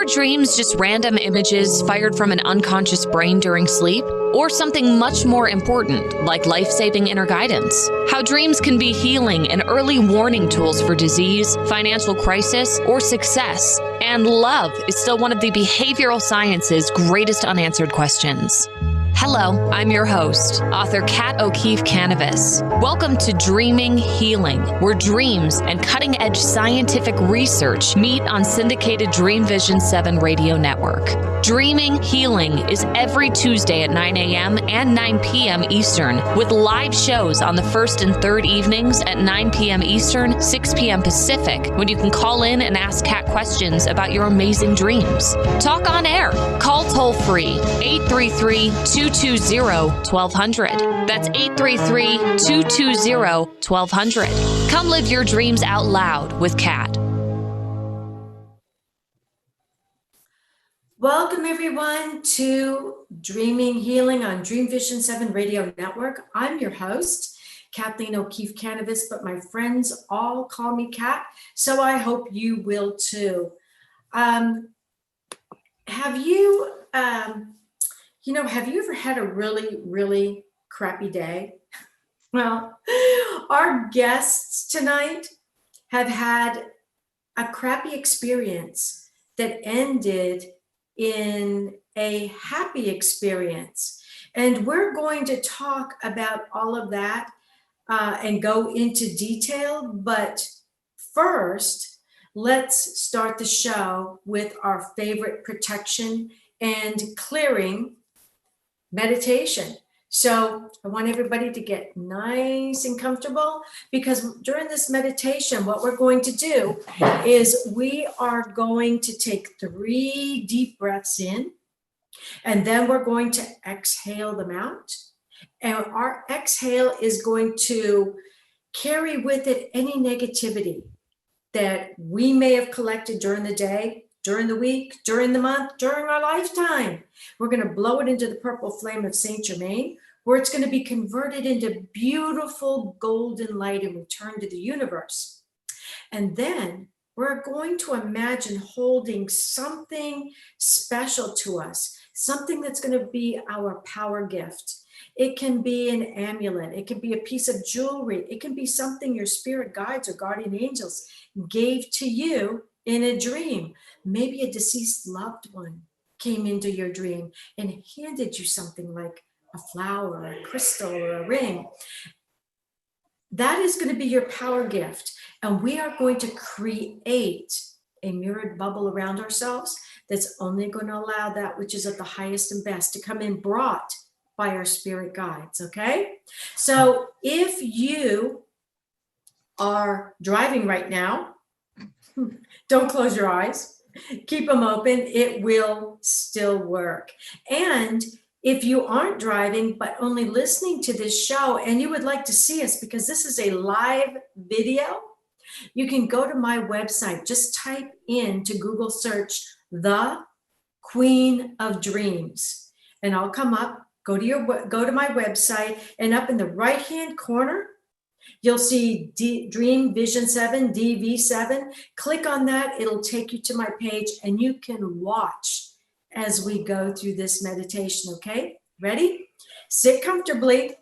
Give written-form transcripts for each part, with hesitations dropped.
our dreams just random images fired from an unconscious brain during sleep? Or something much more important, like life-saving inner guidance? How dreams can be healing and early warning tools for disease, financial crisis, or success. And love is still one of the behavioral science's greatest unanswered questions. Hello, I'm your host, author Kat O'Keefe Kanavos. Welcome to Dreaming Healing, where dreams and cutting-edge scientific research meet on syndicated Dream Vision 7 radio network. Dreaming Healing is every Tuesday at 9 a.m. and 9 p.m. Eastern, with live shows on the first and third evenings at 9 p.m. Eastern, 6 p.m. Pacific, when you can call in and ask Kat questions about your amazing dreams. Talk on air. Call toll-free, 833-220-1200. That's 833-220-1200. Come live your dreams out loud with Kat. Welcome, everyone, to Dreaming Healing on Dream Vision 7 Radio Network. I'm your host, Kathleen O'Keefe Kanavos, but my friends all call me Kat, so I hope you will too. Have you ever had a really, really crappy day? Well, our guests tonight have had a crappy experience that ended in a happy experience. And we're going to talk about all of that and go into detail. But first, let's start the show with our favorite protection and clearing meditation. So I want everybody to get nice and comfortable, because during this meditation, what we're going to do is we are going to take 3 deep breaths in, and then we're going to exhale them out. And our exhale is going to carry with it any negativity that we may have collected during the day, during the week, during the month, during our lifetime. We're going to blow it into the purple flame of Saint Germain, where it's going to be converted into beautiful golden light and return to the universe. And then we're going to imagine holding something special to us, something that's going to be our power gift. It can be an amulet. It can be a piece of jewelry. It can be something your spirit guides or guardian angels gave to you in a dream. Maybe a deceased loved one came into your dream and handed you something like a flower, a crystal, or a ring. That is going to be your power gift. And we are going to create a mirrored bubble around ourselves that's only going to allow that which is of the highest and best to come in, brought by our spirit guides, okay? So if you are driving right now, don't close your eyes. Keep them open. It will still work. And if you aren't driving, but only listening to this show and you would like to see us, because this is a live video, you can go to my website. Just type in to Google search, The Queen of Dreams, and I'll come up. Go to my website, and up in the right-hand corner, you'll see Dream Vision 7, DV7. Click on that. It'll take you to my page, and you can watch as we go through this meditation, okay? Ready? Sit comfortably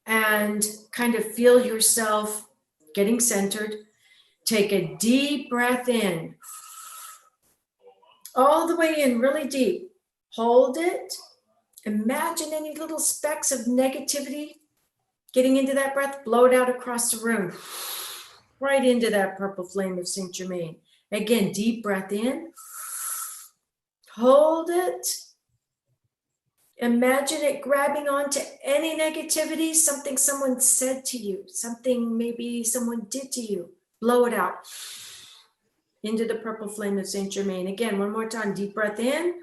and kind of feel yourself getting centered. Take a deep breath in, all the way in, really deep. Hold it. Imagine any little specks of negativity getting into that breath. Blow it out across the room, right into that purple flame of Saint Germain. Again, deep breath in. Hold it. Imagine it grabbing onto any negativity, something someone said to you, something maybe someone did to you. Blow it out into the purple flame of Saint Germain. Again, one more time, deep breath in.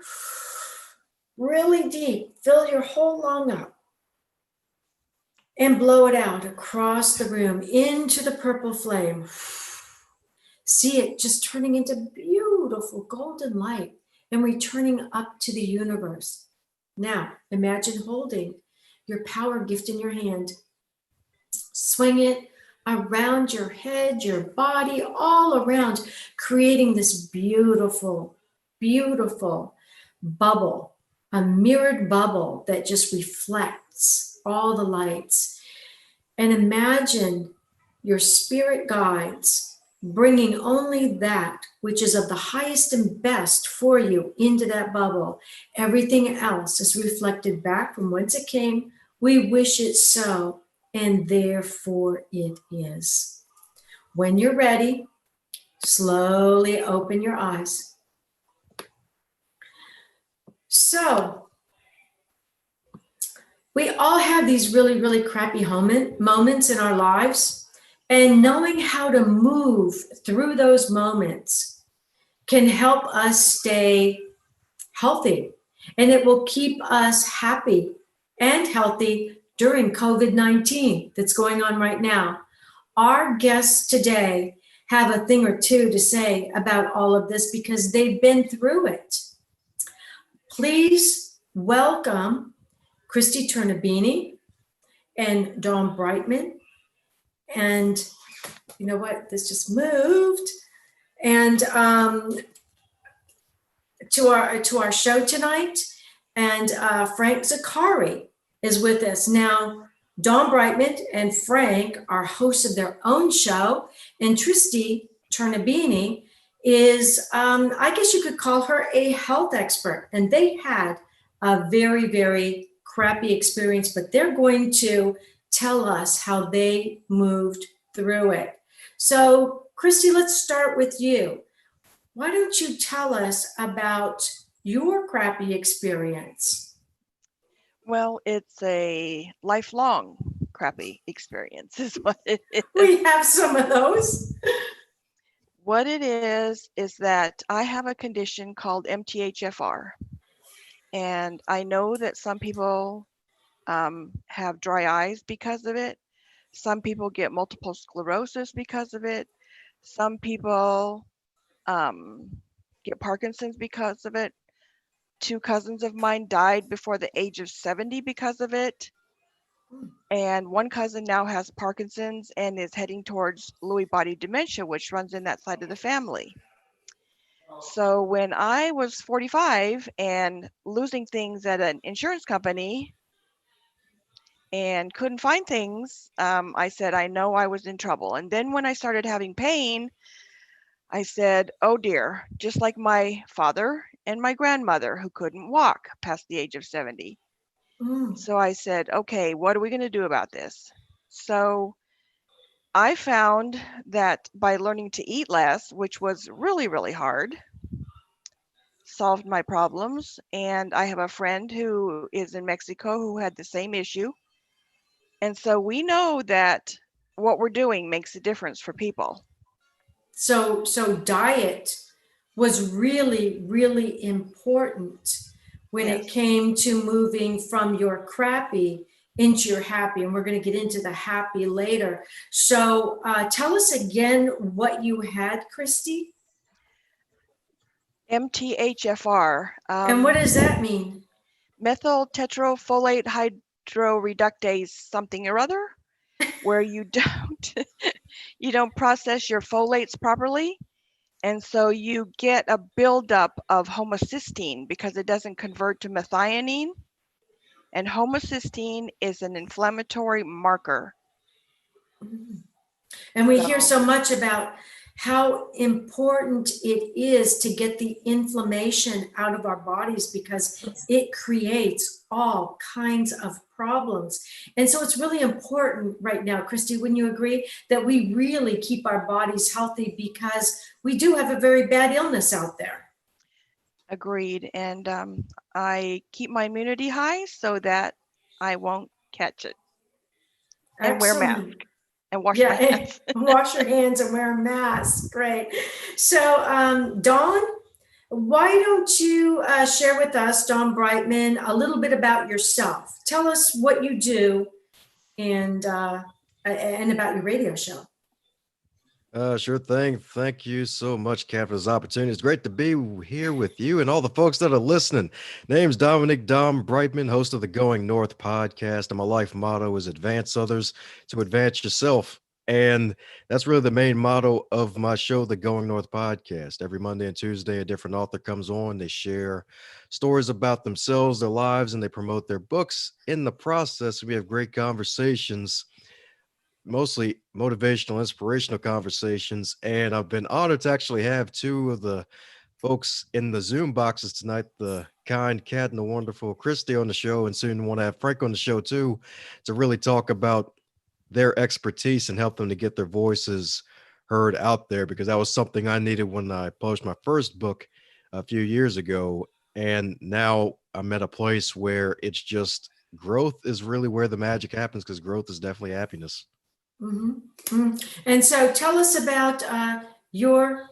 Really deep. Fill your whole lung up. And blow it out across the room into the purple flame. See it just turning into beautiful golden light and returning up to the universe. Now, imagine holding your power gift in your hand. Swing it, around your head, your body, all around, creating this beautiful, beautiful bubble, a mirrored bubble that just reflects all the lights. And imagine your spirit guides bringing only that which is of the highest and best for you into that bubble. Everything else is reflected back from whence it came. We wish it so, and therefore it is. When you're ready, slowly open your eyes. So, we all have these really, really crappy moments in our lives, and knowing how to move through those moments can help us stay healthy, and it will keep us happy and healthy during COVID-19 that's going on right now. Our guests today have a thing or two to say about all of this because they've been through it. Please welcome Kristi Tornabene and Dom Brightmon. And you know what? This just moved. And to our show tonight. And Frank Ziccari is with us. Now, Dom Brightmon and Frank are hosts of their own show. And Kristi Tornabene is, I guess you could call her a health expert. And they had a very, very crappy experience, but they're going to tell us how they moved through it. So, Kristi, let's start with you. Why don't you tell us about your crappy experience? Well, it's a lifelong crappy experience is what it is. We have some of those. What it is that I have a condition called MTHFR. And I know that some people have dry eyes because of it. Some people get multiple sclerosis because of it. Some people get Parkinson's because of it. 2 cousins of mine died before the age of 70 because of it. And one cousin now has Parkinson's and is heading towards Lewy body dementia, which runs in that side of the family. So when I was 45 and losing things at an insurance company and couldn't find things, I said, I know I was in trouble. And then when I started having pain, I said, oh dear, just like my father and my grandmother who couldn't walk past the age of 70. So I said, okay, what are we going to do about this? So I found that by learning to eat less, which was really, really hard, solved my problems. And I have a friend who is in Mexico who had the same issue. And so we know that what we're doing makes a difference for people. So diet was really, really important when it came to moving from your crappy into your happy. And we're going to get into the happy later. So tell us again what you had, Kristi. MTHFR. And what does that mean? Methyl tetrafolate hydroreductase something or other, where you don't process your folates properly. And so you get a buildup of homocysteine because it doesn't convert to methionine. And homocysteine is an inflammatory marker. And we hear so much about how important it is to get the inflammation out of our bodies because it creates all kinds of problems. And so it's really important right now, Kristi, wouldn't you agree, that we really keep our bodies healthy because we do have a very bad illness out there. Agreed. And I keep my immunity high so that I won't catch it. And wear masks. And wash my hands. Wash your hands and wear a mask. Great. So, Dawn, why don't you share with us, Dom Brightmon, a little bit about yourself? Tell us what you do and about your radio show. Sure thing. Thank you so much, Kat, for this opportunity. It's great to be here with you and all the folks that are listening. Name's Dom Brightmon, host of the Going North podcast, and my life motto is advance others to advance yourself. And that's really the main motto of my show, the Going North podcast. Every Monday and Tuesday, a different author comes on. They share stories about themselves, their lives, and they promote their books. In the process, we have great conversations, mostly motivational, inspirational conversations. And I've been honored to actually have two of the folks in the Zoom boxes tonight, the kind Cat and the wonderful Kristi on the show, and soon want to have Frank on the show too, to really talk about their expertise and help them to get their voices heard out there, because that was something I needed when I published my first book a few years ago. And now I'm at a place where it's just growth is really where the magic happens, because growth is definitely happiness. And so tell us about your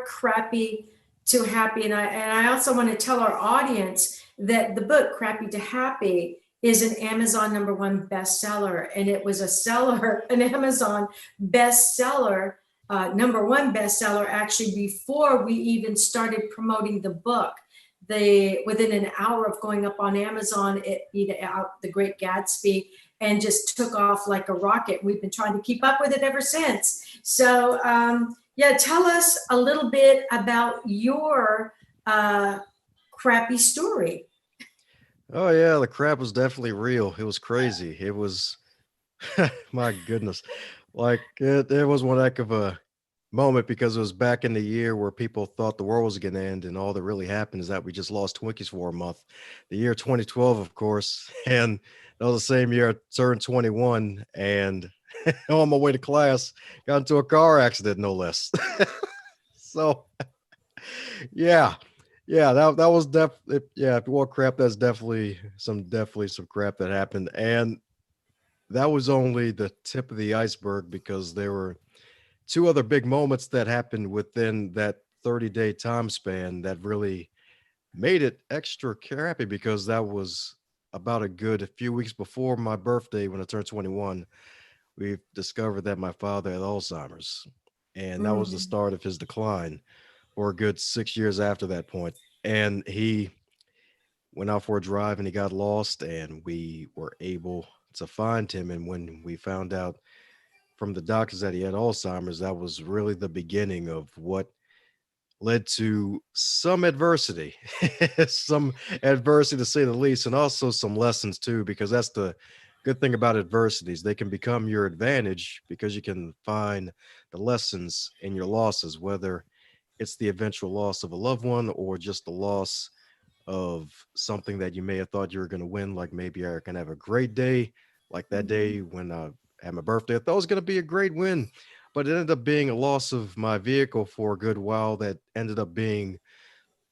crappy to happy. And I also want to tell our audience that the book Crappy to Happy is an Amazon #1 bestseller, and it was an Amazon bestseller, #1 bestseller, actually before we even started promoting the book. Within an hour of going up on Amazon, it beat out The Great Gatsby and just took off like a rocket. We've been trying to keep up with it ever since. So yeah, tell us a little bit about your crappy story. Oh yeah, the crap was definitely real. It was crazy. It was, my goodness, like it was one heck of a moment, because it was back in the year where people thought the world was going to end, and all that really happened is that we just lost Twinkies for a month. The year 2012, of course, and that was the same year I turned 21, and on my way to class, got into a car accident, no less. So yeah, that was yeah, if you want crap, that's definitely some crap that happened. And that was only the tip of the iceberg, because there were two other big moments that happened within that 30-day time span that really made it extra crappy, because that was about a good few weeks before my birthday. When I turned 21, we discovered that my father had Alzheimer's, and that was the start of his decline for a good 6 years after that point. And he went out for a drive and he got lost, and we were able to find him. And when we found out from the doctors that he had Alzheimer's, that was really the beginning of what led to some adversity, some adversity to say the least, and also some lessons too, because that's the good thing about adversities. They can become your advantage, because you can find the lessons in your losses, whether it's the eventual loss of a loved one or just the loss of something that you may have thought you were going to win. Like maybe I can have a great day, like that day when I had my birthday. I thought it was going to be a great win, but it ended up being a loss of my vehicle for a good while. That ended up being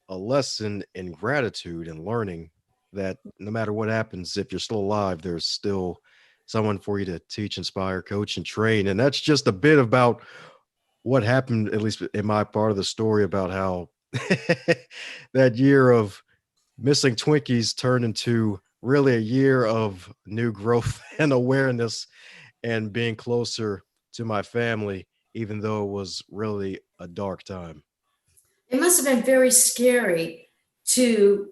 a lesson in gratitude and learning that no matter what happens, if you're still alive, there's still someone for you to teach, inspire, coach, and train. And that's just a bit about what happened, at least in my part of the story, about how that year of missing Twinkies turned into really a year of new growth and awareness, and being closer to my family, even though it was really a dark time. It must have been very scary to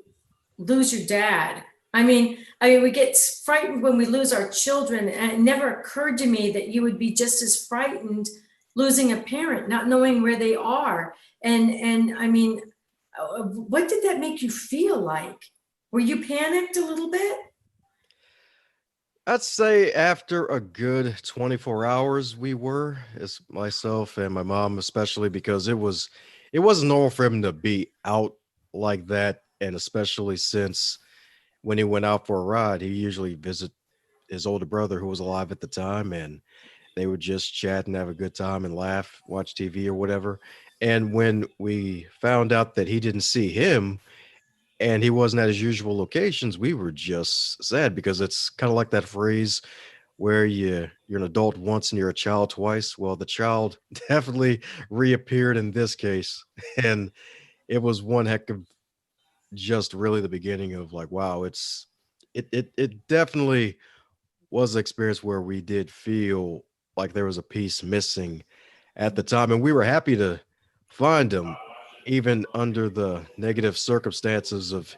lose your dad. We get frightened when we lose our children, and it never occurred to me that you would be just as frightened losing a parent, not knowing where they are. And what did that make you feel like? Were you panicked a little bit? I'd say after a good 24 hours, we were, as myself and my mom, especially, because it wasn't normal for him to be out like that. And especially since when he went out for a ride, he usually visit his older brother who was alive at the time, and they would just chat and have a good time and laugh, watch TV or whatever. And when we found out that he didn't see him and he wasn't at his usual locations, we were just sad, because it's kind of like that phrase where you're an adult once and you're a child twice. Well, the child definitely reappeared in this case, and it was one heck of just really the beginning of like, wow, it definitely was an experience where we did feel like there was a piece missing at the time, and we were happy to find him even under the negative circumstances of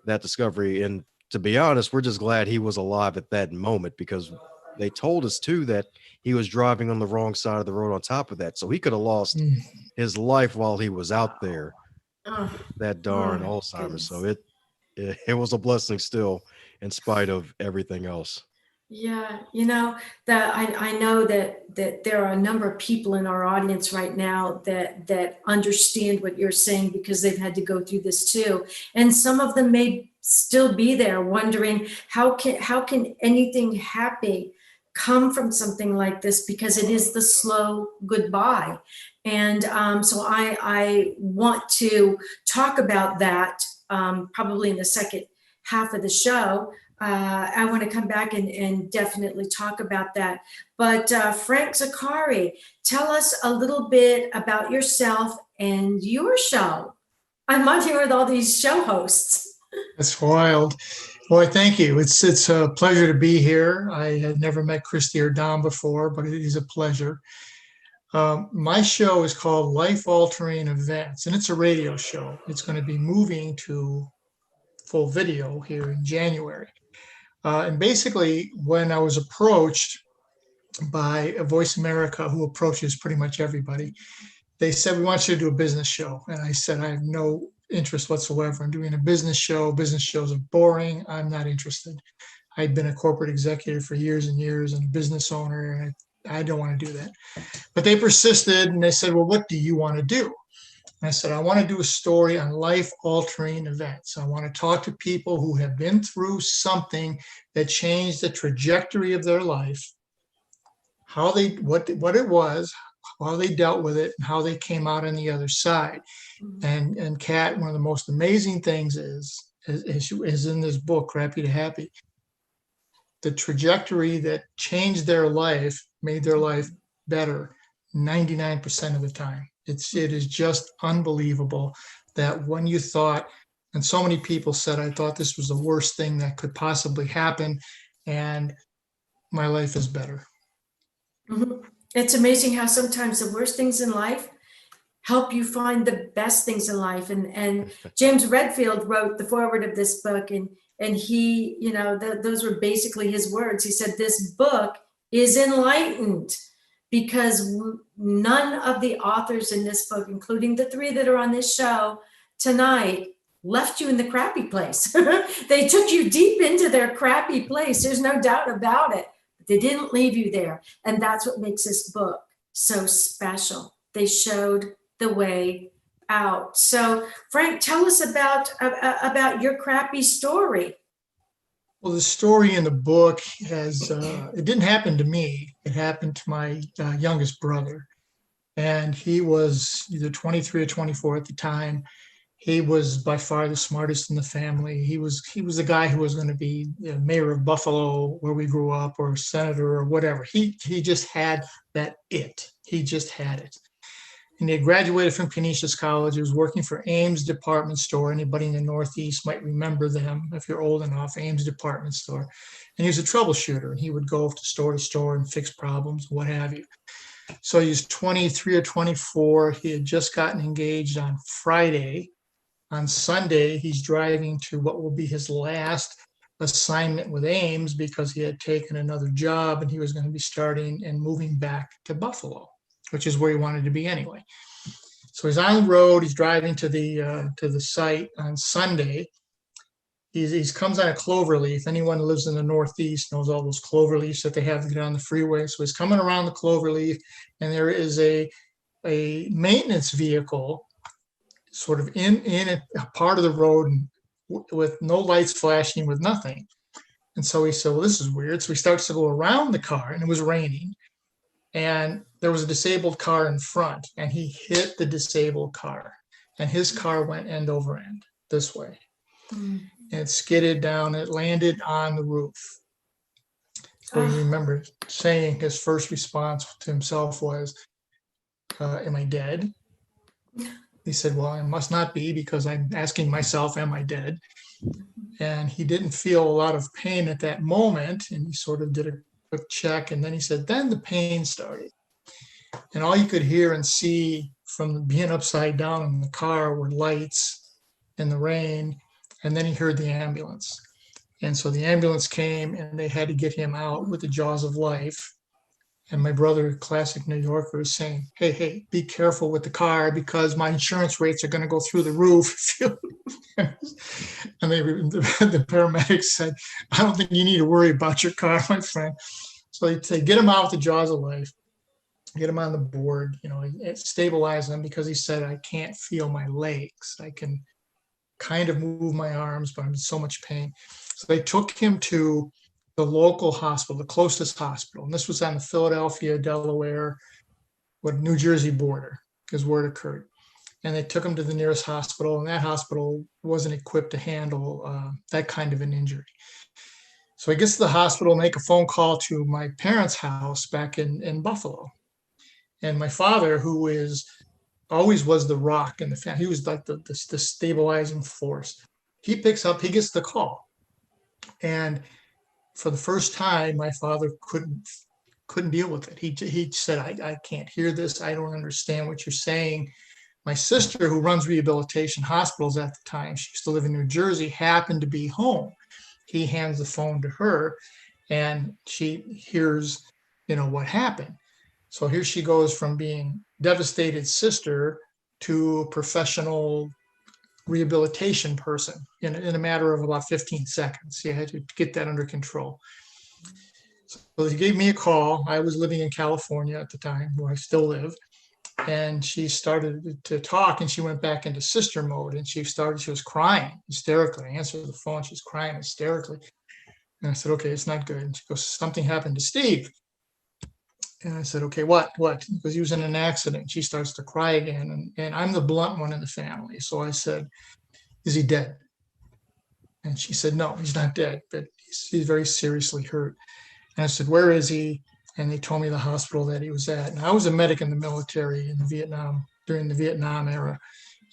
that discovery. And to be honest, we're just glad he was alive at that moment, because they told us too that he was driving on the wrong side of the road on top of that. So he could have lost his life while he was out there. Oh, That darn my Alzheimer's. So goodness. it was a blessing still, in spite of everything else. Yeah, you know, that I know that there are a number of people in our audience right now that understand what you're saying because they've had to go through this too. And some of them may still be there wondering how can anything happy come from something like this, because it is the slow goodbye. And so I want to talk about that probably in the second half of the show. I want to come back and definitely talk about that. But Frank Ziccari, tell us a little bit about yourself and your show. I'm on here with all these show hosts. That's wild. Boy, thank you. It's a pleasure to be here. I had never met Kristi or Dom before, but it is a pleasure. My show is called Life Altering Events, and it's a radio show. It's going to be moving to full video here in January. And basically, when I was approached by Voice America, who approaches pretty much everybody, they said, we want you to do a business show. And I said, I have no interest whatsoever in doing a business show. Business shows are boring. I'm not interested. I've been a corporate executive for years and years and a business owner, and I don't want to do that. But they persisted and they said, well, what do you want to do? And I said, I want to do a story on life-altering events. I want to talk to people who have been through something that changed the trajectory of their life, how they, what it was, how they dealt with it, and how they came out on the other side. And Kat, one of the most amazing things is in this book, Crappy to Happy, the trajectory that changed their life, made their life better 99% of the time. It is just unbelievable that when you thought, and so many people said, I thought this was the worst thing that could possibly happen, and my life is better. Mm-hmm. It's amazing how sometimes the worst things in life help you find the best things in life. And James Redfield wrote the foreword of this book, and he, you know, those were basically his words. He said, this book is enlightened, because none of the authors in this book, including the three that are on this show tonight, left you in the crappy place. They took you deep into their crappy place. There's no doubt about it. But they didn't leave you there. And that's what makes this book so special. They showed the way out. So Frank, tell us about your crappy story. Well, the story in the book has, it didn't happen to me. It happened to my youngest brother. And he was either 23 or 24 at the time. He was by far the smartest in the family. He was the guy who was going to be mayor of Buffalo, where we grew up, or senator or whatever. He just had that it. He just had it. And he had graduated from Canisius College. He was working for Ames Department Store. Anybody in the Northeast might remember them if you're old enough, Ames Department Store. And he was a troubleshooter. He would go to store and fix problems, what have you. So he was 23 or 24. He had just gotten engaged on Friday. On Sunday, he's driving to what will be his last assignment with Ames, because he had taken another job and he was going to be starting and moving back to Buffalo, which is where he wanted to be anyway. So he's on the road. He's driving to the site on Sunday. He comes on a cloverleaf. Anyone who lives in the Northeast knows all those cloverleafs that they have to get on the freeway. So he's coming around the cloverleaf, and there is a maintenance vehicle sort of in a part of the road with no lights flashing, with nothing. And so he said, well, this is weird. So he starts to go around the car, and it was raining. And there was a disabled car in front, and he hit the disabled car, and his car went end over end this way. And it skidded down. It landed on the roof. So he remembered saying his first response to himself was, am I dead? He said, well, I must not be, because I'm asking myself, am I dead? And he didn't feel a lot of pain at that moment. And he sort of did a quick check. And then he said, then the pain started. And all you could hear and see from being upside down in the car were lights in the rain. And then he heard the ambulance. And so the ambulance came, and they had to get him out with the jaws of life. And my brother, classic New Yorker, is saying, hey, be careful with the car because my insurance rates are going to go through the roof. And the paramedics said, I don't think you need to worry about your car, my friend. So they say, get him out with the jaws of life, get him on the board, stabilize him, because he said, I can't feel my legs. I can kind of move my arms, but I'm in so much pain. So they took him to the local hospital, the closest hospital. And this was on the Philadelphia, Delaware, New Jersey border is where it occurred. And they took him to the nearest hospital, and that hospital wasn't equipped to handle that kind of an injury. So he gets to the hospital, make a phone call to my parents' house back in Buffalo. And my father, who always was the rock in the family, he was like the stabilizing force. He picks up, he gets the call. And for the first time, my father couldn't deal with it. He said, I can't hear this. I don't understand what you're saying. My sister, who runs rehabilitation hospitals at the time, she used to live in New Jersey, happened to be home. He hands the phone to her, and she hears, what happened. So here she goes from being devastated sister to professional rehabilitation person in a matter of about 15 seconds. You had to get that under control. So he gave me a call. I was living in California at the time, where I still live. And she started to talk, and she went back into sister mode, and she was crying hysterically. I answered the phone. She was crying hysterically. And I said, okay, it's not good. And she goes, something happened to Steve. And I said, okay, what? Because he was in an accident. She starts to cry again. And I'm the blunt one in the family. So I said, is he dead? And she said, no, he's not dead, but he's very seriously hurt. And I said, where is he? And they told me the hospital that he was at. And I was a medic in the military during the Vietnam era.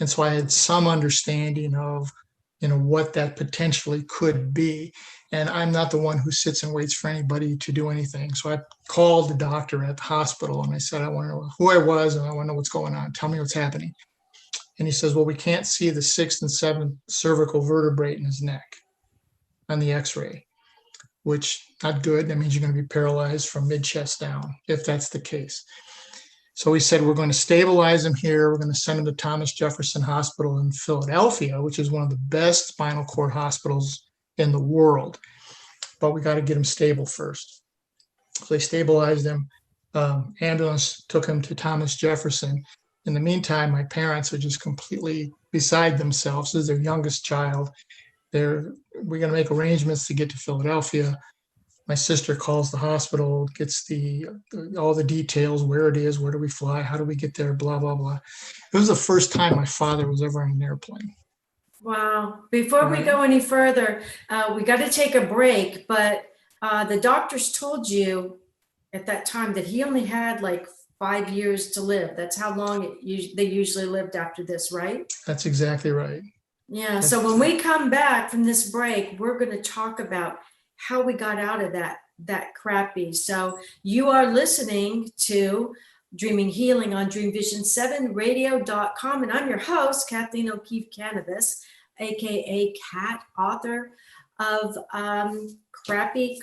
And so I had some understanding of, what that potentially could be. And I'm not the one who sits and waits for anybody to do anything. So I called the doctor at the hospital, and I said, I want to know who I was, and I want to know what's going on. Tell me what's happening. And he says, well, we can't see the 6th and 7th cervical vertebrae in his neck on the x-ray, which not good. That means you're going to be paralyzed from mid-chest down, if that's the case. So he said, we're going to stabilize him here. We're going to send him to Thomas Jefferson Hospital in Philadelphia, which is one of the best spinal cord hospitals in the world. But we got to get him stable first. So they stabilized him. Ambulance took him to Thomas Jefferson. In the meantime, my parents are just completely beside themselves. This is their youngest child. We're going to make arrangements to get to Philadelphia. My sister calls the hospital, gets all the details, where it is, where do we fly, how do we get there, blah, blah, blah. It was the first time my father was ever on an airplane. Wow. Before we go any further, we got to take a break, but the doctors told you at that time that he only had like 5 years to live. That's how long they usually lived after this, right? That's exactly right. Yeah. So when we come back from this break, we're going to talk about how we got out of that crappy. So you are listening to Dreaming Healing on DreamVision7radio.com. And I'm your host, Kathleen O'Keefe Kanavos, AKA Kat, author of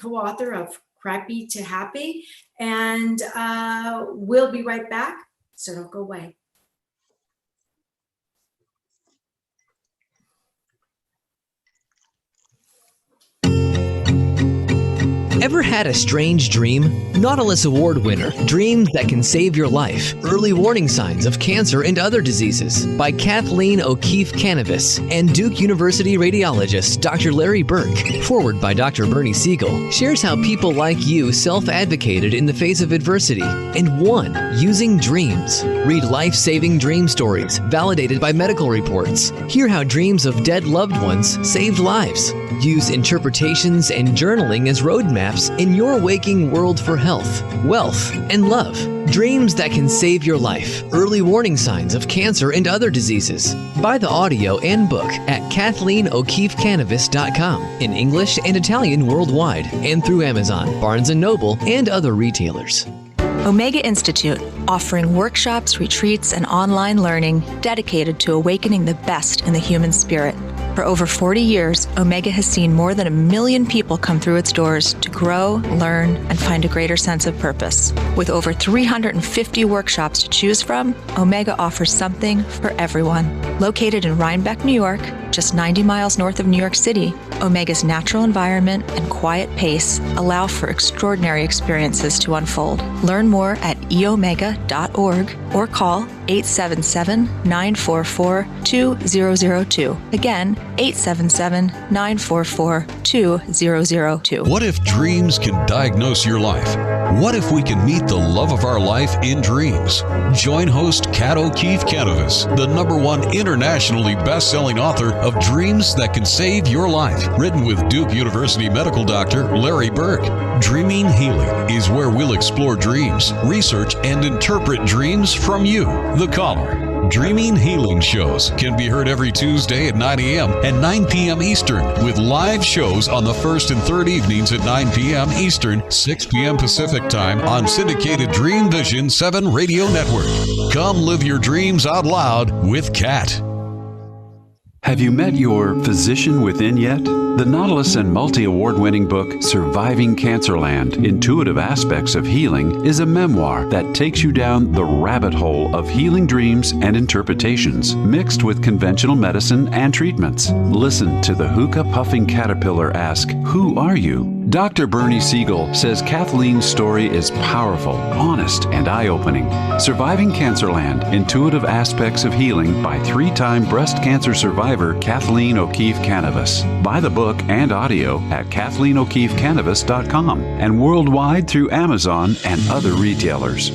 co-author of Crappy to Happy. And we'll be right back. So don't go away. Ever had a strange dream? Nautilus Award winner, Dreams That Can Save Your Life, Early Warning Signs of Cancer and Other Diseases by Kathleen O'Keefe Kanavos and Duke University radiologist Dr. Larry Burke, forward by Dr. Bernie Siegel, shares how people like you self-advocated in the face of adversity and won using dreams. Read life-saving dream stories validated by medical reports. Hear how dreams of dead loved ones saved lives. Use interpretations and journaling as roadmaps in your waking world for health, wealth, and love. Dreams That Can Save Your Life, Early Warning Signs of Cancer and Other Diseases. Buy the audio and book at KathleenO'KeefeKanavos.com in English and Italian worldwide and through Amazon, Barnes & Noble, and other retailers. Omega Institute, offering workshops, retreats, and online learning dedicated to awakening the best in the human spirit. For over 40 years, Omega has seen more than 1 million people come through its doors to grow, learn, and find a greater sense of purpose. With over 350 workshops to choose from, Omega offers something for everyone. Located in Rhinebeck, New York, just 90 miles north of New York City, Omega's natural environment and quiet pace allow for extraordinary experiences to unfold. Learn more at eomega.org or call 877-944-2002. Again, 877-944-2002. What if dreams can diagnose your life? What if we can meet the love of our life in dreams? Join host Kat O'Keefe Kanavos, the #1 internationally best-selling author of Dreams That Can Save Your Life, written with Duke University medical doctor Larry Burke. Dreaming Healing is where we'll explore dreams, research, and interpret dreams from you, the caller. Dreaming Healing shows can be heard every Tuesday at 9 a.m. and 9 p.m. Eastern, with live shows on the first and third evenings at 9 p.m. Eastern, 6 p.m. Pacific Time on syndicated Dream Vision 7 radio network. Come live your dreams out loud with Kat. Have you met your physician within yet? The Nautilus and multi-award-winning book, Surviving Cancerland: Intuitive Aspects of Healing, is a memoir that takes you down the rabbit hole of healing dreams and interpretations, mixed with conventional medicine and treatments. Listen to the hookah-puffing caterpillar ask, "Who are you?" Dr. Bernie Siegel says Kathleen's story is powerful, honest, and eye-opening. Surviving Cancerland: Intuitive Aspects of Healing by 3-time breast cancer survivor Kathleen O'Keefe Kanavos. Buy the book and audio at KathleenO'KeefeKanavos.com and worldwide through Amazon and other retailers.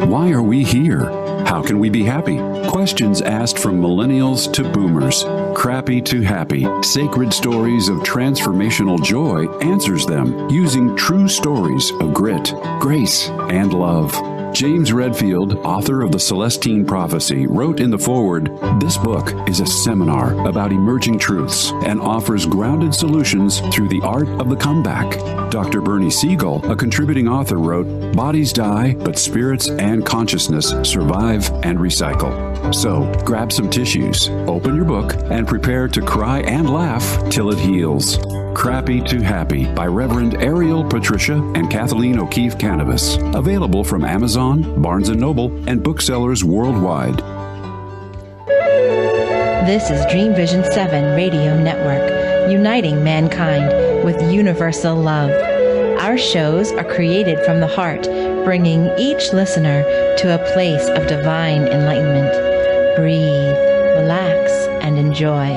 Why are we here? How can we be happy? Questions asked from millennials to boomers. Crappy to Happy: Sacred Stories of Transformational Joy answers them using true stories of grit, grace, and love. James Redfield, author of The Celestine Prophecy, wrote in the foreword, "This book is a seminar about emerging truths and offers grounded solutions through the art of the comeback." Dr. Bernie Siegel, a contributing author, wrote, "Bodies die, but spirits and consciousness survive and recycle." So, grab some tissues, open your book, and prepare to cry and laugh till it heals. Crappy to Happy by Reverend Ariel Patricia and Kathleen O'Keefe Kanavos. Available from Amazon, Barnes & Noble, and booksellers worldwide. This is Dream Vision 7 Radio Network, uniting mankind with universal love. Our shows are created from the heart, bringing each listener to a place of divine enlightenment. Breathe, relax, and enjoy.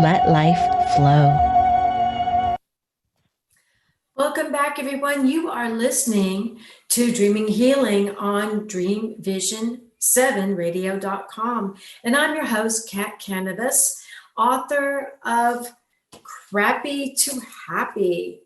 Let life flow. Welcome back, everyone. You are listening to Dreaming Healing on DreamVision7Radio.com. And I'm your host, Kat Kanavos, author of Crappy to Happy: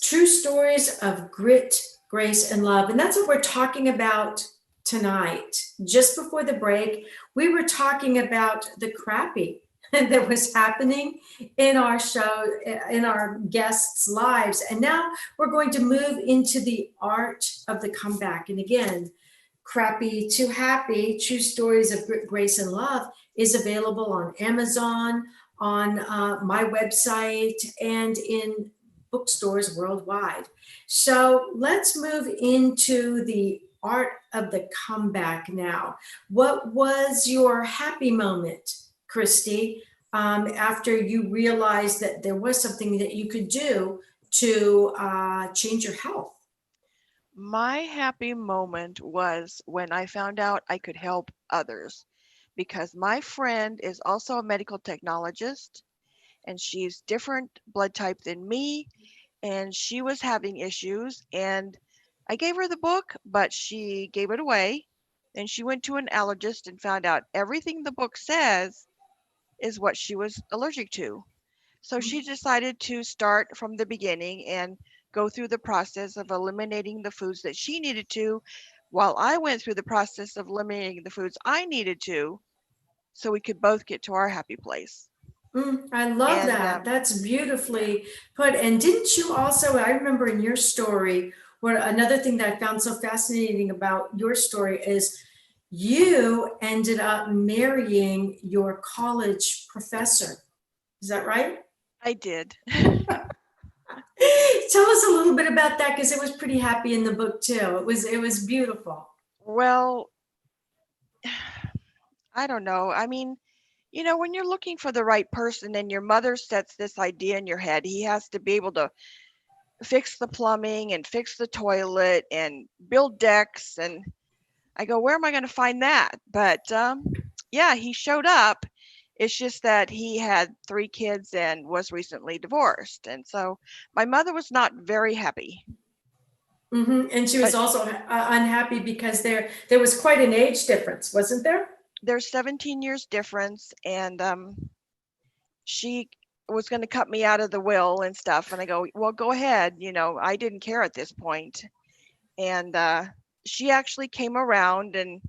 True Stories of Grit, Grace, and Love. And that's what we're talking about tonight. Just before the break, we were talking about the crappy that was happening in our show, in our guests' lives. And now we're going to move into the art of the comeback. And again, Crappy to Happy: True Stories of Grit, Grace, and Love is available on Amazon, on my website, and in bookstores worldwide. So let's move into the art of the comeback now. What was your happy moment, Kristi, after you realized that there was something that you could do to change your health? My happy moment was when I found out I could help others, because my friend is also a medical technologist and she's different blood type than me, and she was having issues, and I gave her the book, but she gave it away. And she went to an allergist and found out everything the book says is what she was allergic to. So she decided to start from the beginning and go through the process of eliminating the foods that she needed to, while I went through the process of eliminating the foods I needed to, so we could both get to our happy place. I love that. That's beautifully put. And didn't you also, I remember in your story, where another thing that I found so fascinating about your story is you ended up marrying your college professor. Is that right? I did. Tell us a little bit about that, because it was pretty happy in the book too. It was beautiful. Well, I don't know. I mean, when you're looking for the right person and your mother sets this idea in your head, he has to be able to fix the plumbing and fix the toilet and build decks. And I go, where am I going to find that? But yeah, he showed up. It's just that he had 3 kids and was recently divorced. And so my mother was not very happy. And she was But also unhappy because there was quite an age difference, wasn't there? there's 17 years difference, and she was going to cut me out of the will and stuff. And I go, well, go ahead. I didn't care at this point. And she actually came around, and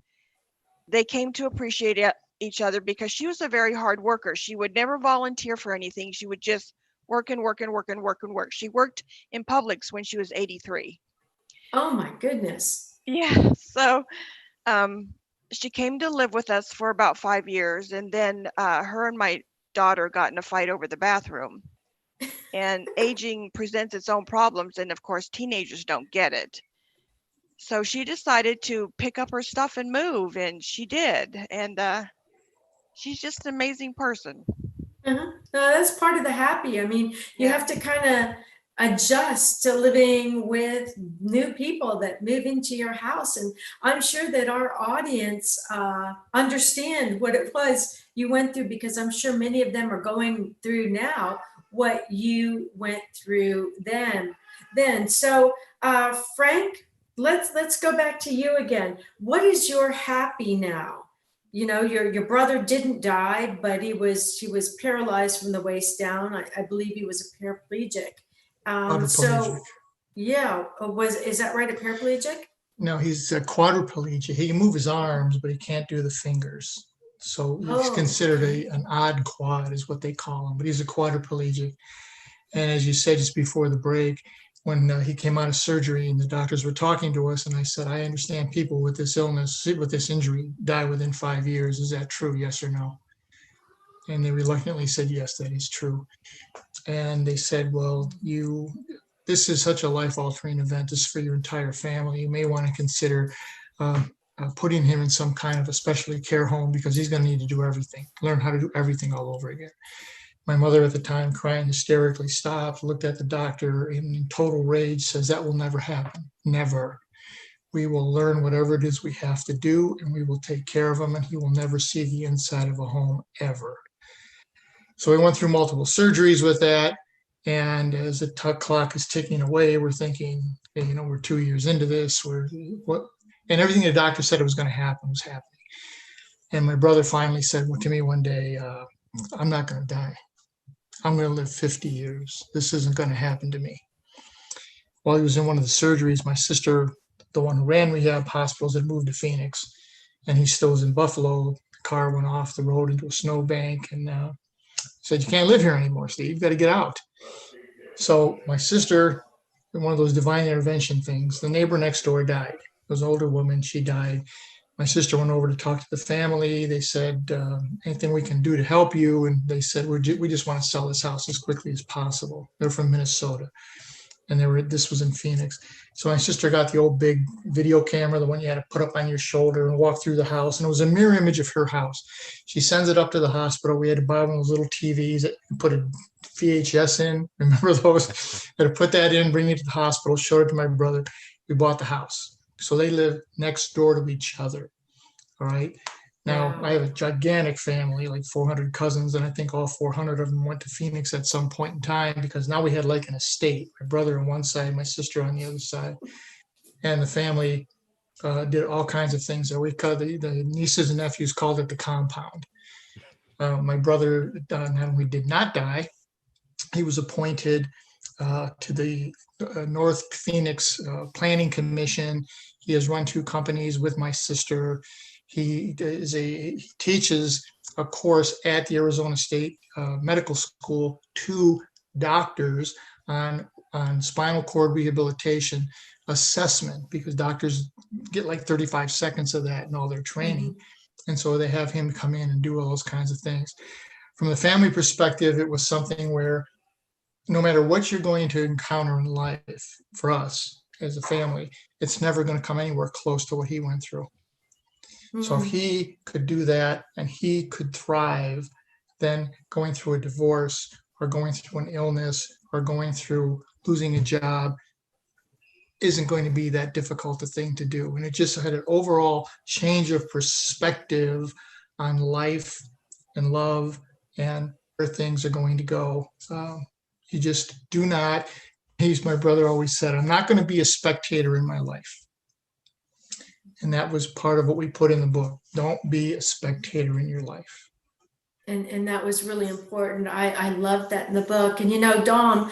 they came to appreciate each other because she was a very hard worker. She would never volunteer for anything. She would just work and work and work and work and work. She worked in Publix when she was 83. Oh my goodness. Yeah. So she came to live with us for about 5 years, and then her and my daughter got in a fight over the bathroom. And aging presents its own problems, and of course teenagers don't get it. So she decided to pick up her stuff and move, and she did. And she's just an amazing person. No, that's part of the happy. I mean, you have to kind of adjust to living with new people that move into your house. And I'm sure that our audience understand what it was you went through, because I'm sure many of them are going through now what you went through then. So Frank, let's go back to you again. What is your happy now? Your brother didn't die, but he was paralyzed from the waist down. I believe he was a paraplegic. So yeah, is that right? A paraplegic? No, he's a quadriplegic. He can move his arms, but he can't do the fingers. So he's considered an odd quad is what they call him, but he's a quadriplegic. And as you said just before the break, when he came out of surgery and the doctors were talking to us, and I said, I understand people with this illness, with this injury, die within 5 years. Is that true? Yes or no? And they reluctantly said, yes, that is true. And they said, well, this is such a life-altering event. This is for your entire family. You may want to consider putting him in some kind of a specialty care home, because he's going to need to do everything, learn how to do everything all over again. My mother at the time, crying hysterically, stopped, looked at the doctor in total rage, says, that will never happen. Never. We will learn whatever it is we have to do, and we will take care of him, and he will never see the inside of a home ever. So we went through multiple surgeries with that. And as the clock is ticking away, we're thinking, hey, we're 2 years into this. And everything the doctor said it was going to happen was happening. And my brother finally said to me one day, I'm not going to die. I'm going to live 50 years. This isn't going to happen to me. While he was in one of the surgeries, my sister, the one who ran rehab hospitals, had moved to Phoenix, and he still was in Buffalo. The car went off the road into a snowbank, and said, you can't live here anymore, Steve. You've got to get out. So my sister, in one of those divine intervention things, the neighbor next door died. It was an older woman. She died. My sister went over to talk to the family. They said, anything we can do to help you? And they said, we just want to sell this house as quickly as possible. They're from Minnesota. And this was in Phoenix. So my sister got the old big video camera, the one you had to put up on your shoulder, and walk through the house. And it was a mirror image of her house. She sends it up to the hospital. We had to buy one of those little TVs that you put a VHS in. Remember those? Had to put that in, bring it to the hospital, showed it to my brother. We bought the house. So they live next door to each other. All right. Now, I have a gigantic family, like 400 cousins, and I think all 400 of them went to Phoenix at some point in time, because now we had like an estate. My brother on one side, my sister on the other side. And the family did all kinds of things. We called the nieces and nephews called it the compound. My brother not only did not die, he was appointed to the North Phoenix Planning Commission. He has run 2 companies with my sister. He teaches a course at the Arizona State Medical School to doctors on on spinal cord rehabilitation assessment, because doctors get like 35 seconds of that in all their training. And so they have him come in and do all those kinds of things. From the family perspective, it was something where no matter what you're going to encounter in life, for us as a family, it's never going to come anywhere close to what he went through. So if he could do that and he could thrive, then going through a divorce or going through an illness or going through losing a job isn't going to be that difficult a thing to do. And it just had an overall change of perspective on life and love and where things are going to go. You just do not, as my brother always said, I'm not going to be a spectator in my life. And that was part of what we put in the book. Don't be a spectator in your life. And that was really important. I love that in the book. And, Dom,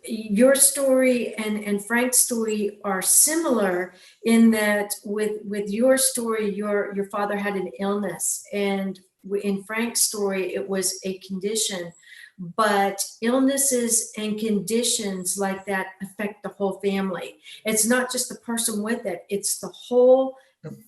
your story and Frank's story are similar in that with your story, your father had an illness. And in Frank's story, it was a condition. But illnesses and conditions like that affect the whole family. It's not just the person with it, it's the whole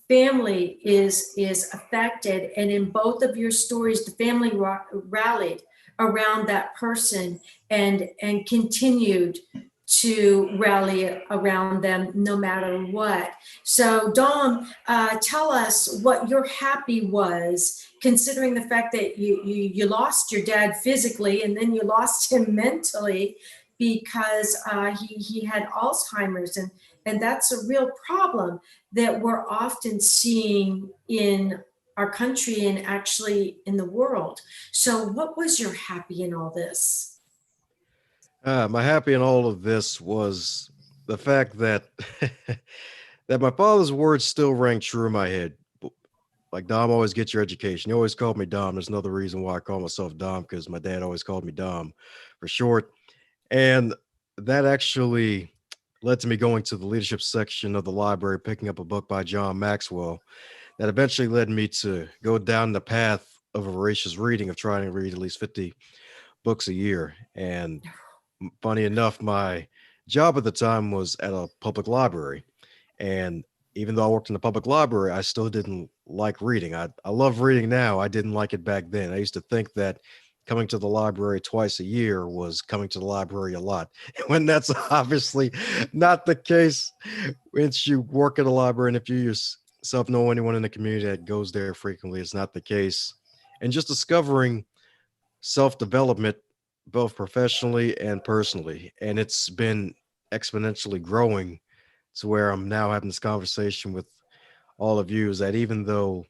family is affected. And in both of your stories, the family rallied around that person and continued to rally around them no matter what. So Dom, tell us what your happy was, considering the fact that you lost your dad physically and then you lost him mentally because he had Alzheimer's, and that's a real problem that we're often seeing in our country and actually in the world. So what was your happy in all this? My happy in all of this was the fact that that my father's words still rang true in my head. Like, Dom, always get your education. He always called me Dom. There's another reason why I call myself Dom, because my dad always called me Dom for short. And that actually led to me going to the leadership section of the library, picking up a book by John Maxwell that eventually led me to go down the path of a voracious reading, of trying to read at least 50 books a year. And funny enough, my job at the time was at a public library. And even though I worked in the public library, I still didn't like reading. I love reading now. I didn't like it back then. I used to think that coming to the library twice a year was coming to the library a lot, when that's obviously not the case. Once you work at a library, and if you yourself know anyone in the community that goes there frequently, it's not the case. And just discovering self-development, both professionally and personally. And it's been exponentially growing to where I'm now having this conversation with all of you, is that even though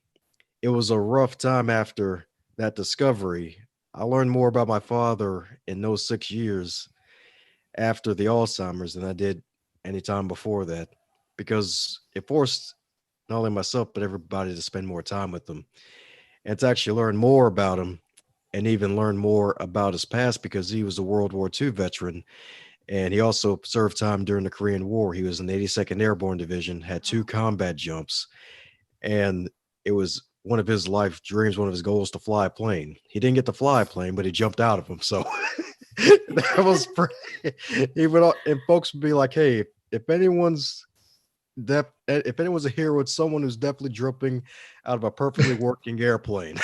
it was a rough time after that discovery, I learned more about my father in those 6 years after the Alzheimer's than I did any time before that, because it forced not only myself, but everybody to spend more time with him and to actually learn more about him, and even learn more about his past, because he was a World War II veteran. And he also served time during the Korean War. He was in the 82nd Airborne Division, had 2 combat jumps, and it was one of his life dreams, one of his goals, to fly a plane. He didn't get to fly a plane, but he jumped out of them. So that was pretty, and folks would be like, hey, if anyone's a hero, it's someone who's definitely jumping out of a perfectly working airplane.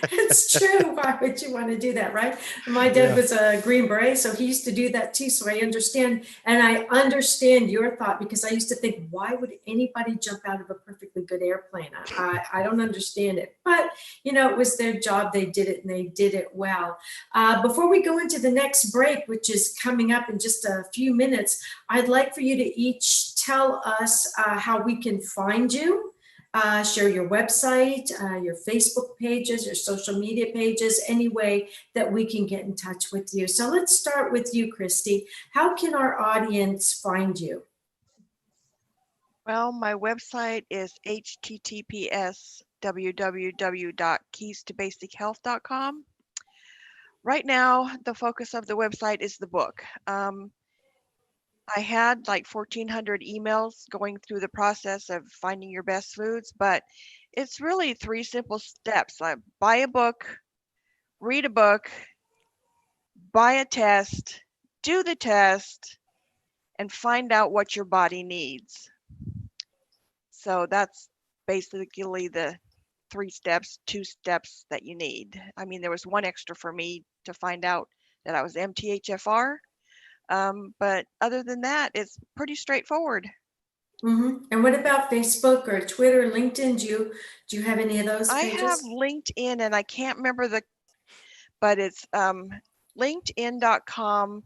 It's true. Why would you want to do that, right? My dad was a Green Beret, so he used to do that too. So I understand, and I understand your thought, because I used to think, why would anybody jump out of a perfectly good airplane? I don't understand it, but it was their job. They did it, and they did it well. Before we go into the next break, which is coming up in just a few minutes, I'd like for you to each tell us how we can find you. Share your website, your Facebook pages, your social media pages, any way that we can get in touch with you. So let's start with you, Kristi. How can our audience find you? Well, my website is https://www.keystobasichealth.com. Right now, the focus of the website is the book. I had like 1,400 emails going through the process of finding your best foods, but it's really 3 simple steps. Buy a book, read a book, buy a test, do the test, and find out what your body needs. So that's basically the 2 steps that you need. I mean, there was one extra for me to find out that I was MTHFR. But other than that, it's pretty straightforward. Mm-hmm. And what about Facebook or Twitter, LinkedIn? Do you have any of those pages? I have LinkedIn, and I can't remember but it's linkedin.com.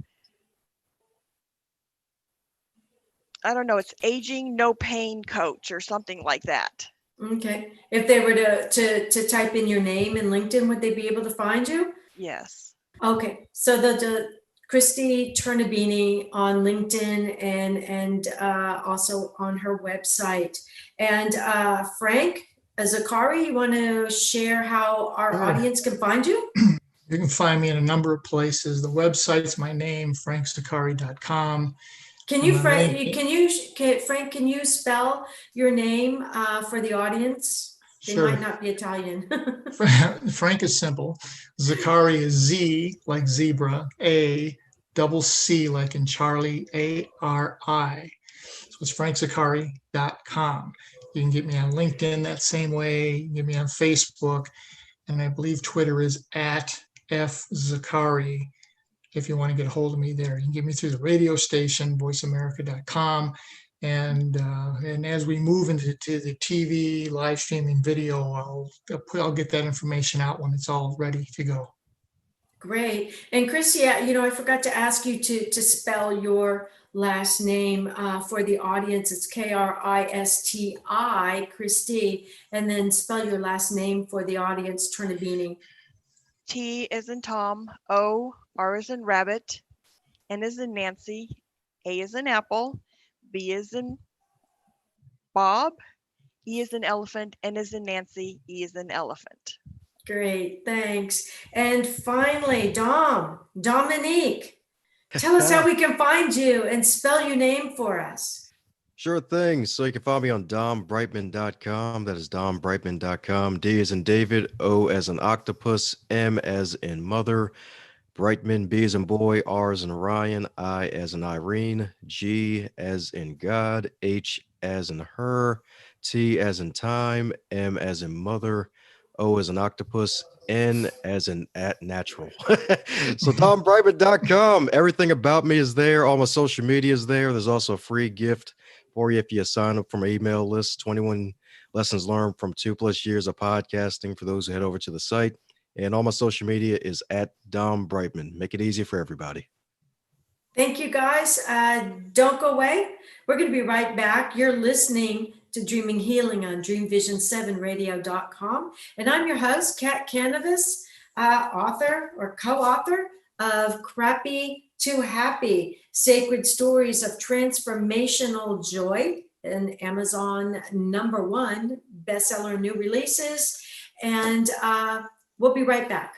I don't know, it's Aging No Pain Coach or something like that. Okay. If they were to type in your name in LinkedIn, would they be able to find you? Yes. Okay. So the Kristi Tornabene on LinkedIn and also on her website. And Frank Ziccari, you want to share how our audience can find you? You can find me in a number of places. The website's my name, frankziccari.com. Frank, can you spell your name for the audience? They Sure. might not be Italian. Frank is simple. Ziccari is Z like zebra, A, double C like in Charlie, A-R-I. So it's frankziccari.com. You can get me on LinkedIn that same way. You can get me on Facebook. And I believe Twitter is @FZiccari. If you want to get a hold of me there, you can get me through the radio station, voiceamerica.com. And as we move into the TV, live streaming video, I'll get that information out when it's all ready to go. Great. And Kristi, I forgot to ask you to spell your last name for the audience. It's Kristi, Kristi, and then spell your last name for the audience, Tornabene. T as in Tom, O, R as in rabbit, N as in Nancy, A as in apple, B as in Bob, E as in elephant, N as in Nancy, E as in elephant. Great, thanks. And finally, Dominique, tell us how we can find you and spell your name for us. Sure thing. So you can find me on dombrightmon.com. That is dombrightmon.com. D as in David, O as in octopus, M as in mother, Brightmon, B as in boy, R as in Ryan, I as in Irene, G as in God, H as in her, T as in time, M as in mother, O as in octopus, N as in at natural. So dombrightmon.com. Everything about me is there. All my social media is there. There's also a free gift for you if you sign up for my email list. 21 lessons learned from 2+ years of podcasting for those who head over to the site. And all my social media is at Dom Brightmon. Make it easy for everybody. Thank you, guys. Don't go away. We're going to be right back. You're listening to Dreaming Healing on DreamVision7Radio.com. And I'm your host, Kat Kanavos, author or co-author of Crappy to Happy, Sacred Stories of Transformational Joy, an Amazon #1 bestseller, new releases. And we'll be right back.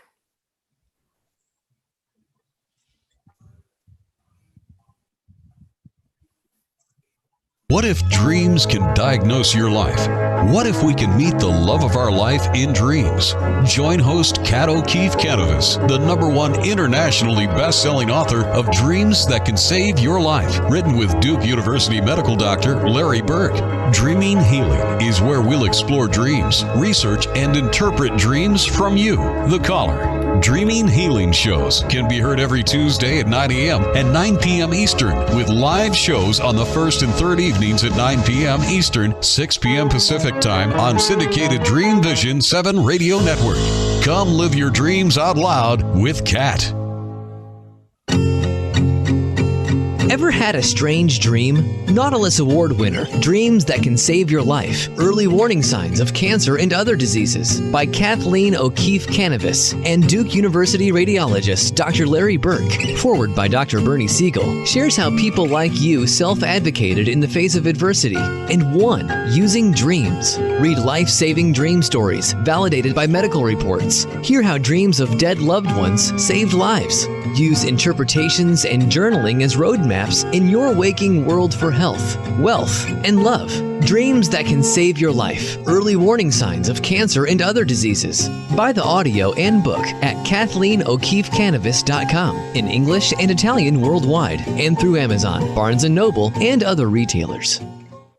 What if dreams can diagnose your life? What if we can meet the love of our life in dreams? Join host Kat O'Keefe Kanavos, the #1 internationally best-selling author of Dreams That Can Save Your Life, written with Duke University medical doctor Larry Burke. Dreaming Healing is where we'll explore dreams, research, and interpret dreams from you, the caller. Dreaming Healing shows can be heard every Tuesday at 9 a.m. and 9 p.m. Eastern, with live shows on the first and third evenings at 9 p.m. Eastern, 6 p.m. Pacific Time on syndicated Dream Vision 7 Radio Network. Come live your dreams out loud with Kat. Ever had a strange dream? Nautilus Award winner, Dreams That Can Save Your Life, Early Warning Signs of Cancer and Other Diseases by Kathleen O'Keefe Kanavos and Duke University radiologist Dr. Larry Burke. Forward by Dr. Bernie Siegel, shares how people like you self-advocated in the face of adversity and won using dreams. Read life-saving dream stories validated by medical reports. Hear how dreams of dead loved ones saved lives. Use interpretations and journaling as roadmaps in your waking world for health, wealth, and love. Dreams that can save your life. Early warning signs of cancer and other diseases. Buy the audio and book at KathleenO'KeefeCanavos.com in English and Italian worldwide and through Amazon, Barnes & Noble, and other retailers.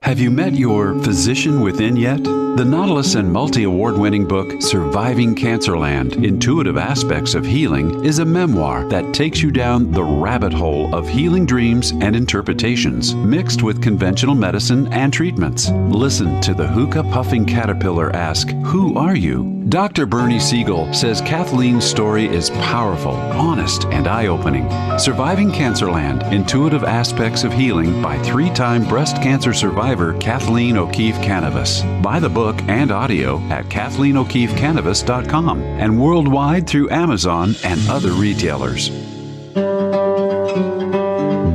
Have you met your physician within yet? The Nautilus and multi-award-winning book, Surviving Cancerland: Intuitive Aspects of Healing, is a memoir that takes you down the rabbit hole of healing dreams and interpretations, mixed with conventional medicine and treatments. Listen to the hookah-puffing caterpillar ask, "Who are you?" Dr. Bernie Siegel says Kathleen's story is powerful, honest, and eye-opening. Surviving Cancerland: Intuitive Aspects of Healing by 3-time breast cancer survivor Kathleen O'Keefe Kanavos. Buy the book and audio at KathleenO'KeefeCanavos.com and worldwide through Amazon and other retailers.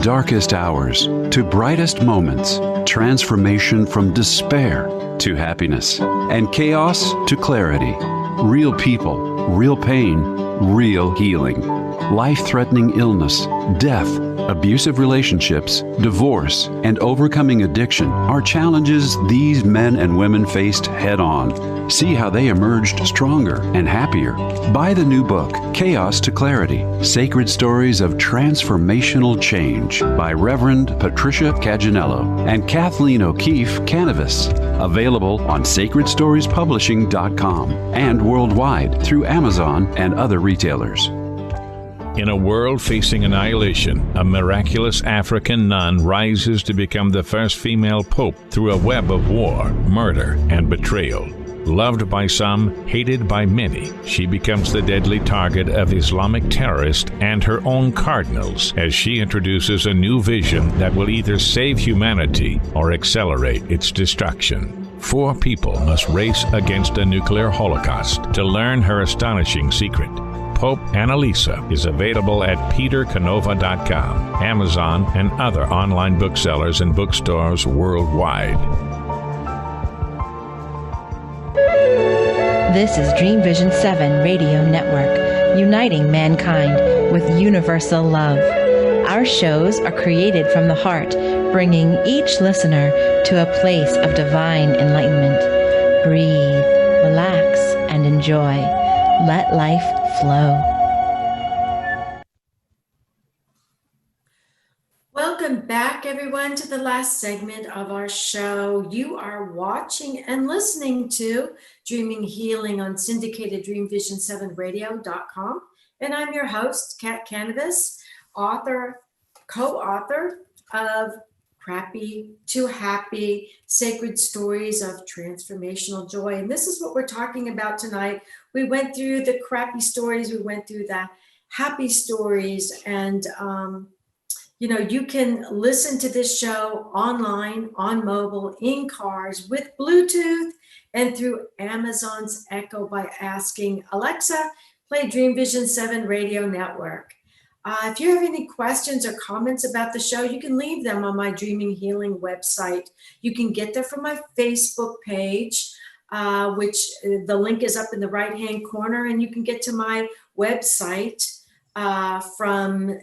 Darkest hours to brightest moments, transformation from despair to happiness, and chaos to clarity. Real people, real pain, real healing. Life-threatening illness, death, abusive relationships, divorce, and overcoming addiction are challenges these men and women faced head-on. See how they emerged stronger and happier. Buy the new book, Chaos to Clarity: Sacred Stories of Transformational Change by Reverend Patricia Caginello and Kathleen O'Keefe Kanavos. Available on SacredStoriesPublishing.com and worldwide through Amazon and other retailers. In a world facing annihilation, a miraculous African nun rises to become the first female pope through a web of war, murder, and betrayal. Loved by some, hated by many, she becomes the deadly target of Islamic terrorists and her own cardinals as she introduces a new vision that will either save humanity or accelerate its destruction. 4 people must race against a nuclear holocaust to learn her astonishing secret. Pope Annalisa is available at petercanova.com, Amazon, and other online booksellers and bookstores worldwide. This is Dream Vision 7 Radio Network, uniting mankind with universal love. Our shows are created from the heart, bringing each listener to a place of divine enlightenment. Breathe, relax, and enjoy. Let life flow. Welcome back, everyone, to the last segment of our show. You are watching and listening to Dreaming Healing on syndicated DreamVision7Radio.com. And I'm your host, Kat Kanavos, author, co-author of Crappy to Happy, Sacred Stories of Transformational Joy. And this is what we're talking about tonight. We went through the crappy stories, we went through the happy stories, and you can listen to this show online, on mobile, in cars, with Bluetooth, and through Amazon's Echo by asking, Alexa, play Dream Vision 7 Radio Network. If you have any questions or comments about the show, you can leave them on my Dreaming Healing website. You can get there from my Facebook page, which the link is up in the right-hand corner, and you can get to my website from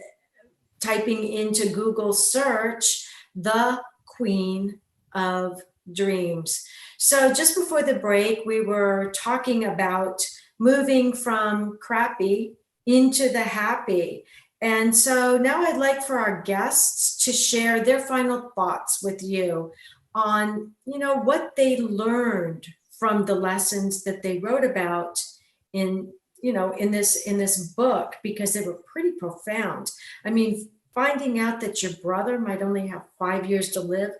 typing into Google search, The Queen of Dreams. So just before the break, we were talking about moving from crappy into the happy. And so now I'd like for our guests to share their final thoughts with you on, what they learned from the lessons that they wrote about in this book, because they were pretty profound. I mean, finding out that your brother might only have 5 years to live,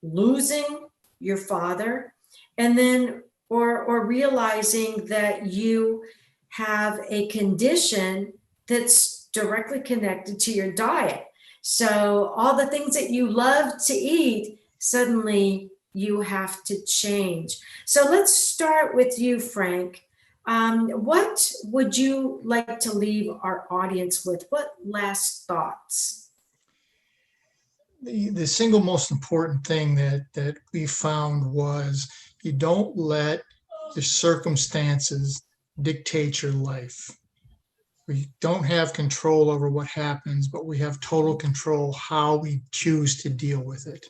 losing your father, and then or realizing that you have a condition that's directly connected to your diet. So all the things that you love to eat, suddenly you have to change. So let's start with you, Frank. What would you like to leave our audience with? What last thoughts? The single most important thing that we found was you don't let the circumstances dictate your life. We don't have control over what happens, but we have total control how we choose to deal with it.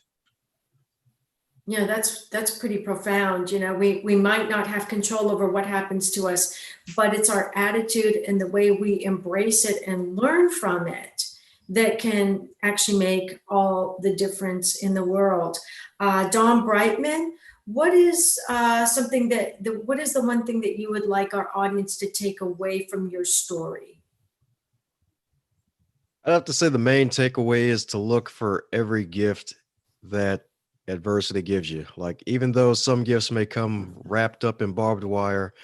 Yeah, that's pretty profound. You know, we might not have control over what happens to us, but it's our attitude and the way we embrace it and learn from it that can actually make all the difference in the world. Dom Brightmon, what is what is the one thing that you would like our audience to take away from your story? I'd have to say the main takeaway is to look for every gift that adversity gives you. Like, even though some gifts may come wrapped up in barbed wire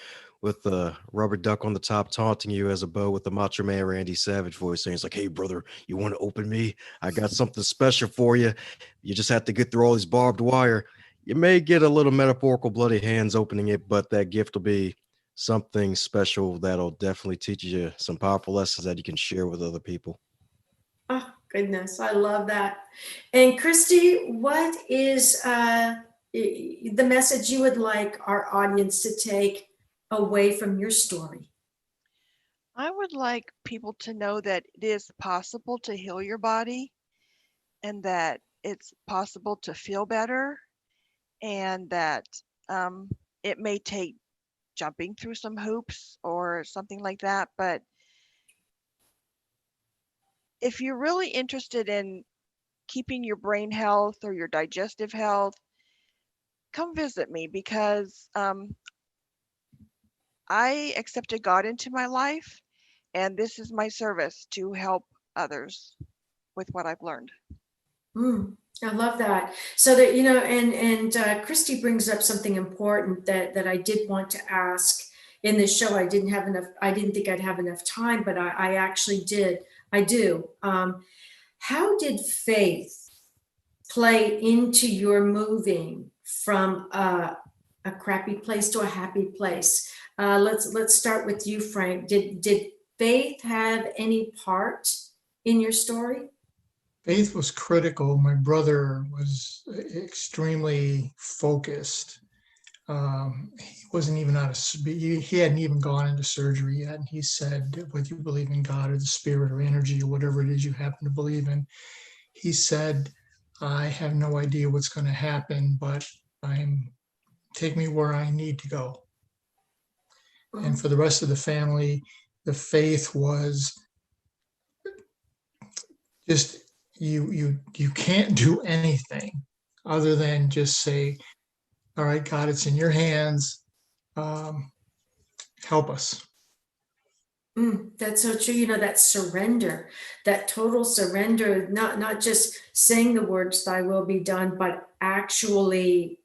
with the rubber duck on the top taunting you as a bow with the Macho Man Randy Savage voice saying, it's like, hey, brother, you want to open me? I got something special for you. You just have to get through all these barbed wire. You may get a little metaphorical bloody hands opening it, but that gift will be something special that'll definitely teach you some powerful lessons that you can share with other people. Oh, goodness, I love that. And Kristi, what is the message you would like our audience to take away from your story? I would like people to know that it is possible to heal your body and that it's possible to feel better, and that it may take jumping through some hoops or something like that. But if you're really interested in keeping your brain health or your digestive health, come visit me, because I accepted God into my life, and this is my service to help others with what I've learned. I love that. So that, you know, and Kristi brings up something important that I did want to ask in this show. I didn't think I'd have enough time, but I actually did. I do. How did faith play into your moving from a crappy place to a happy place? Let's start with you, Frank. Did faith have any part in your story? Faith was critical. My brother was extremely focused. He wasn't even he hadn't even gone into surgery yet. And he said, whether you believe in God or the spirit or energy or whatever it is you happen to believe in, he said, I have no idea what's going to happen, but take me where I need to go. And for the rest of the family, the faith was just, you can't do anything other than just say, all right, God, it's in your hands. Help us. That's so true. You know, that surrender, that total surrender, not just saying the words, thy will be done, but actually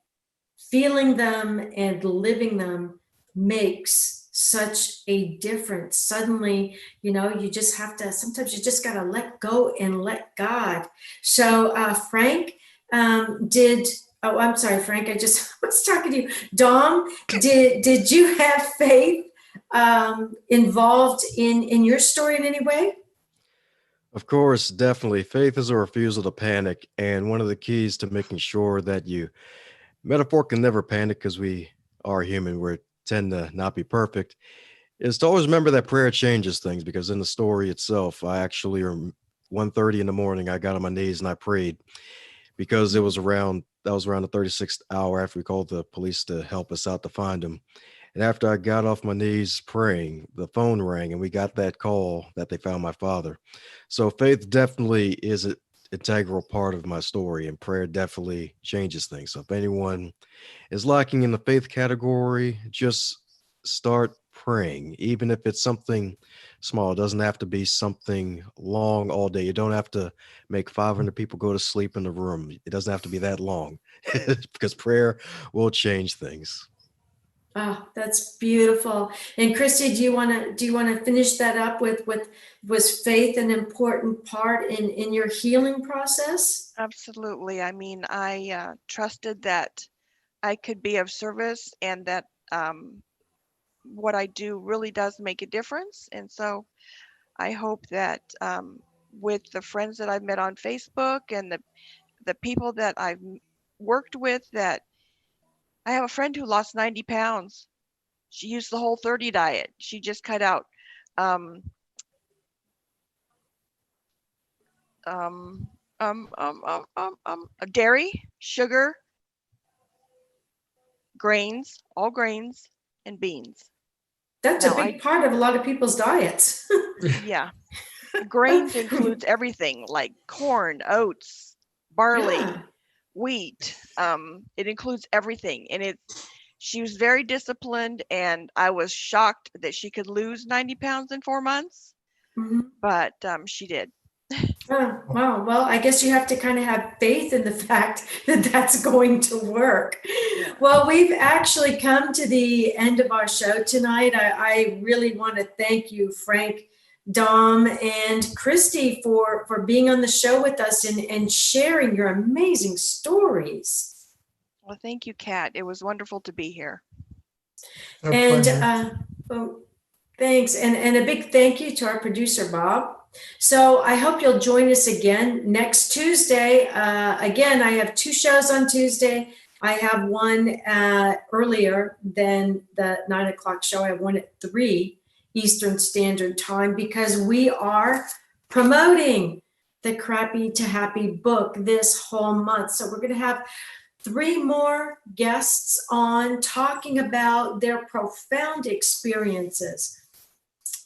feeling them and living them makes such a difference. Suddenly, you know, you just have to, sometimes you just got to let go and let God. So Frank, oh, I'm sorry, Frank, I just was talking to you. Dom, did you have faith involved in your story in any way? Of course, definitely. Faith is a refusal to panic. And one of the keys to making sure that you metaphor can never panic, because we are human, we tend to not be perfect, is to always remember that prayer changes things. Because in the story itself, I actually 1:30 in the morning, I got on my knees and I prayed, because that was around the 36th hour after we called the police to help us out to find him. And after I got off my knees praying, the phone rang and we got that call that they found my father. So faith definitely is an integral part of my story, and prayer definitely changes things. So if anyone is lacking in the faith category, just start praying, even if it's something small. It doesn't have to be something long all day. You don't have to make 500 people go to sleep in the room. It doesn't have to be that long, because prayer will change things. Oh, that's beautiful. And Kristi, do you want to finish that up with was faith an important part in your healing process? Absolutely. I mean, I trusted that I could be of service, and that what I do really does make a difference. And so I hope that with the friends that I've met on Facebook and the people that I've worked with, that I have a friend who lost 90 pounds. She used the Whole30 diet. She just cut out dairy, sugar, grains, all grains, and beans. That's Now, a big part of a lot of people's diets. Yeah. Grains includes everything like corn, oats, barley, Yeah. wheat. It includes everything. And she was very disciplined, and I was shocked that she could lose 90 pounds in 4 months, but she did. Oh, wow. Well, I guess you have to kind of have faith in the fact that that's going to work. Yeah. Well, we've actually come to the end of our show tonight. I really want to thank you, Frank, Dom, and Kristi for being on the show with us and sharing your amazing stories. Well, thank you, Kat. It was wonderful to be here. Our And pleasure. thanks. And a big thank you to our producer, Bob. So I hope you'll join us again next Tuesday. Again, I have 2 shows on Tuesday. I have one earlier than the 9 o'clock show. I have one at 3 Eastern Standard Time because we are promoting the Crappy to Happy book this whole month. So we're going to have 3 more guests on talking about their profound experiences.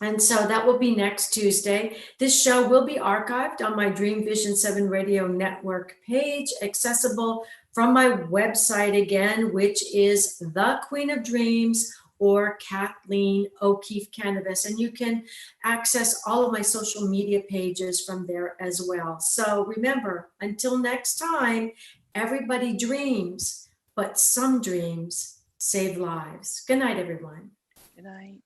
And so that will be next Tuesday. This show will be archived on my Dream Vision 7 Radio Network page, accessible from my website again, which is The Queen of Dreams or Kathleen O'Keefe Kanavos. And you can access all of my social media pages from there as well. So remember, until next time, everybody dreams, but some dreams save lives. Good night, everyone. Good night.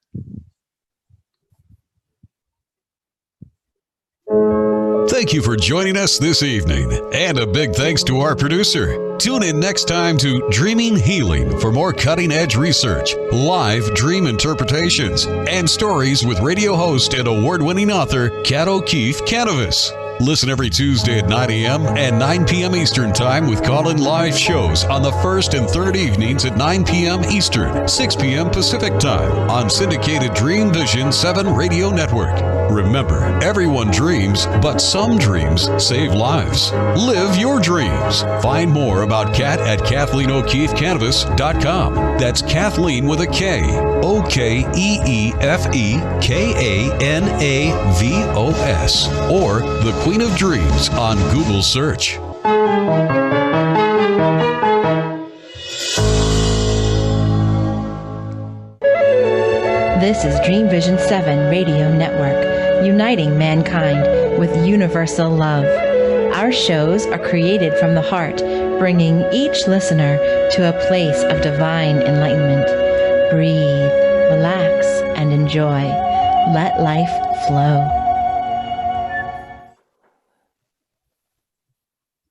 Thank you for joining us this evening, and a big thanks to our producer. Tune in next time to Dreaming Healing for more cutting-edge research, live dream interpretations, and stories with radio host and award-winning author Kat O'Keefe Kanavos. Listen every Tuesday at 9 a.m. and 9 p.m. Eastern Time with call-in live shows on the first and third evenings at 9 p.m. Eastern, 6 p.m. Pacific Time on syndicated Dream Vision 7 Radio Network. Remember, everyone dreams, but some dreams save lives. Live your dreams. Find more about Kat at KathleenO'KeefeKanavos.com. That's Kathleen with a K. OKEEFEKANAVOS. Or The Queen of Dreams on Google search. This is Dream Vision 7 Radio Network, uniting mankind with universal love. Our shows are created from the heart, bringing each listener to a place of divine enlightenment. Breathe, relax, and enjoy. Let life flow.